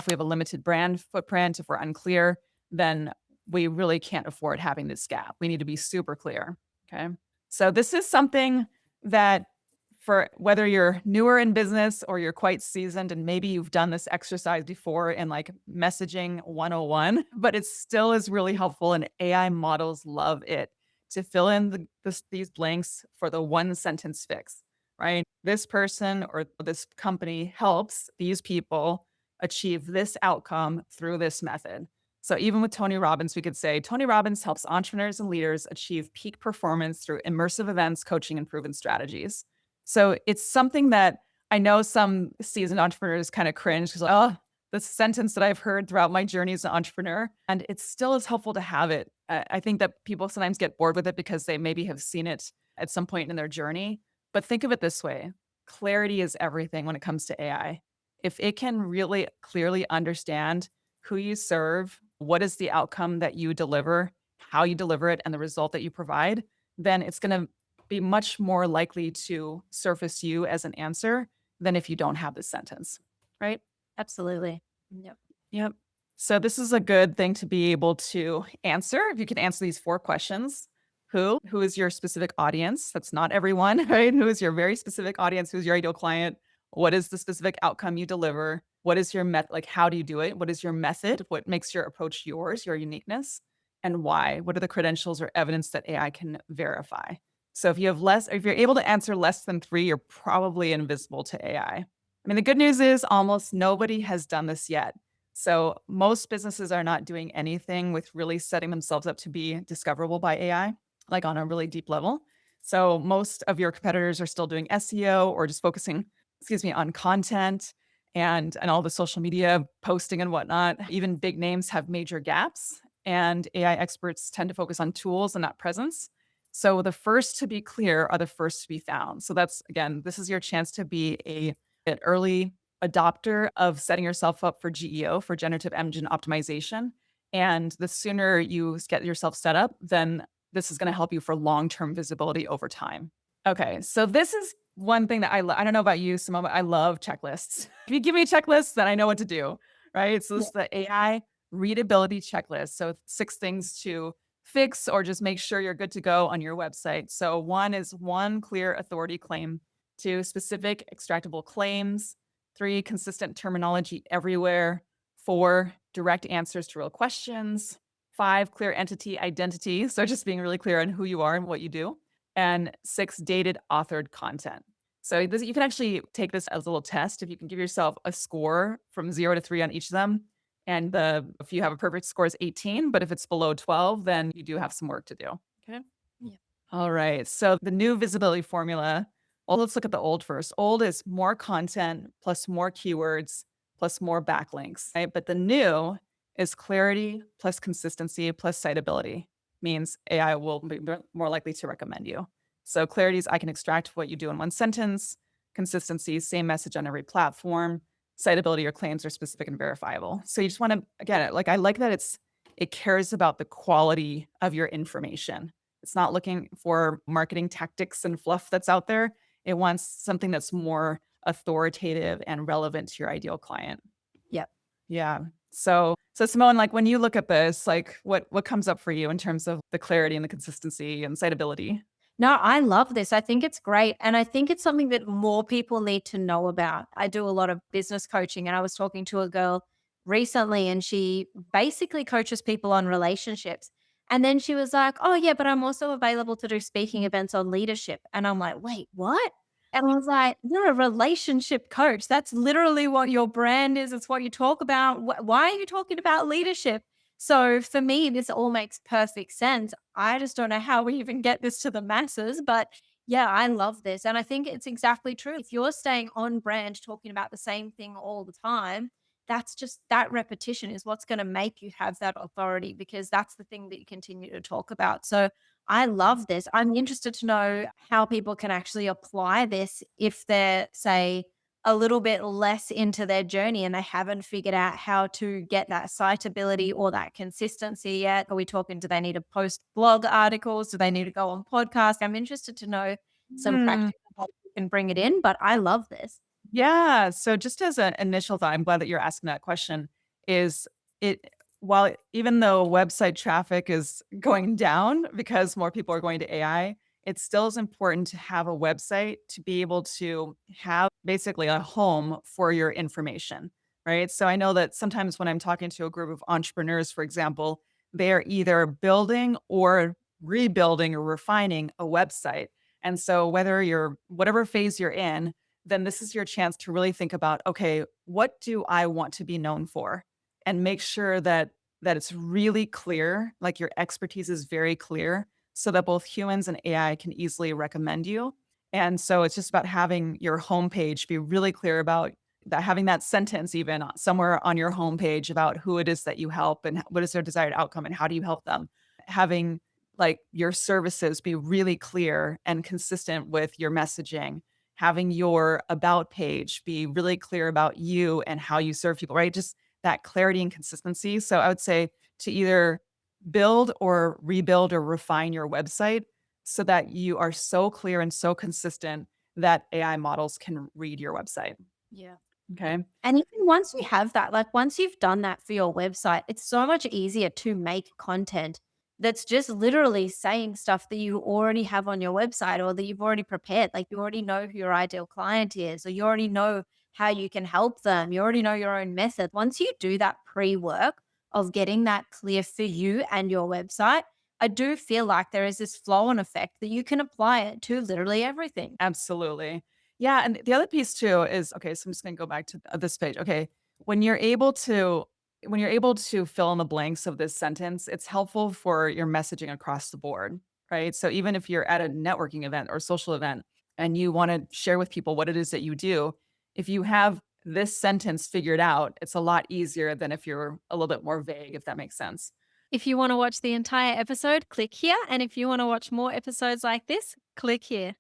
we have a limited brand footprint, if we're unclear, then we really can't afford having this gap. We need to be super clear. Okay. So this is something that for whether you're newer in business or you're quite seasoned and maybe you've done this exercise before in like messaging 101, but it still is really helpful and AI models love it to fill in these blanks for the one sentence fix, right? This person or this company helps these people achieve this outcome through this method. So even with Tony Robbins, we could say Tony Robbins helps entrepreneurs and leaders achieve peak performance through immersive events, coaching, and proven strategies. So it's something that I know some seasoned entrepreneurs kind of cringe because, oh, the sentence that I've heard throughout my journey as an entrepreneur, and it still is helpful to have it. I think that people sometimes get bored with it because they maybe have seen it at some point in their journey. But think of it this way: clarity is everything when it comes to AI. If it can really clearly understand who you serve, what is the outcome that you deliver, how you deliver it, and the result that you provide, then it's going to be much more likely to surface you as an answer than if you don't have this sentence, right? Absolutely. Yep. Yep. So this is a good thing to be able to answer. If you can answer these 4 questions. Who is your specific audience? That's not everyone, right? Who is your very specific audience? Who's your ideal client? What is the specific outcome you deliver? What is your like how do you do it? What is your method? What makes your approach yours, your uniqueness? And why? What are the credentials or evidence that AI can verify? So if you're able to answer less than 3, you're probably invisible to AI. I mean, the good news is almost nobody has done this yet. So most businesses are not doing anything with really setting themselves up to be discoverable by AI, like on a really deep level. So most of your competitors are still doing SEO or just focusing, on content and all the social media posting and whatnot. Even big names have major gaps, and AI experts tend to focus on tools and not presence. So the first to be clear are the first to be found. So that's again, this is your chance to be an early adopter of setting yourself up for GEO, for generative engine optimization. And the sooner you get yourself set up, then this is going to help you for long-term visibility over time. Okay, so this is one thing that I don't know about you, Simone, but I love checklists. If you give me checklists, then I know what to do, right? So this is the AI readability checklist. So 6 things to fix or just make sure you're good to go on your website. So 1 is 1 clear authority claim, 2 specific extractable claims, 3 consistent terminology everywhere, 4 direct answers to real questions, 5 clear entity identity, so just being really clear on who you are and what you do, and 6 dated authored content. So this, you can actually take this as a little test. If you can give yourself a score from 0 to 3 on each of them, and if you have a perfect score is 18, but if it's below 12, then you do have some work to do. Okay. Yeah. All right. So the new visibility formula. Well, let's look at the old first. Old is more content plus more keywords plus more backlinks, right? But the new is clarity plus consistency plus citability. Means AI will be more likely to recommend you. So clarity is I can extract what you do in one sentence. Consistency, same message on every platform. Citability or claims are specific and verifiable. So you just want to, again, like I like that it cares about the quality of your information. It's not looking for marketing tactics and fluff that's out there. It wants something that's more authoritative and relevant to your ideal client. Yep. Yeah. So Simone, like when you look at this, like what comes up for you in terms of the clarity and the consistency and citability? No, I love this. I think it's great. And I think it's something that more people need to know about. I do a lot of business coaching, and I was talking to a girl recently, and she basically coaches people on relationships. And then she was like, "Oh, yeah, but I'm also available to do speaking events on leadership." And I'm like, "Wait, what?" And I was like, "You're a relationship coach. That's literally what your brand is. It's what you talk about. Why are you talking about leadership?" So for me, this all makes perfect sense. I just don't know how we even get this to the masses, but yeah, I love this. And I think it's exactly true. If you're staying on brand, talking about the same thing all the time, that's just that repetition is what's going to make you have that authority, because that's the thing that you continue to talk about. So I love this. I'm interested to know how people can actually apply this if they're, say, a little bit less into their journey and they haven't figured out how to get that citability or that consistency yet. Are we talking, do they need to post blog articles? Do they need to go on podcasts? I'm interested to know some Hmm. practical how you can bring it in, but I love this. Yeah. So just as an initial thought, I'm glad that you're asking that question. is it while even though website traffic is going down because more people are going to AI, it still is important to have a website to be able to have basically a home for your information, right? So I know that sometimes when I'm talking to a group of entrepreneurs, for example, they are either building or rebuilding or refining a website. And so whether you're whatever phase you're in, then this is your chance to really think about, okay, what do I want to be known for? And make sure that it's really clear, like your expertise is very clear so that both humans and AI can easily recommend you. And so it's just about having your homepage be really clear about that, having that sentence even somewhere on your homepage about who it is that you help and what is their desired outcome and how do you help them. Having like your services be really clear and consistent with your messaging, having your about page be really clear about you and how you serve people, right? Just that clarity and consistency. So I would say to either build or rebuild or refine your website so that you are so clear and so consistent that AI models can read your website. Yeah. Okay. And even once you have that, like once you've done that for your website, it's so much easier to make content that's just literally saying stuff that you already have on your website or that you've already prepared. Like you already know who your ideal client is, or you already know how you can help them. You already know your own method. Once you do that pre work of getting that clear for you and your website, I do feel like there is this flow on effect that you can apply it to literally everything. Absolutely. Yeah, and the other piece too is okay, so I'm just gonna go back to this page. Okay, when you're able to when you're able to fill in the blanks of this sentence, it's helpful for your messaging across the board, right? So even if you're at a networking event or social event and you want to share with people what it is that you do, if you have this sentence figured out, it's a lot easier than if you're a little bit more vague, if that makes sense. If you want to watch the entire episode, click here. And if you want to watch more episodes like this, click here.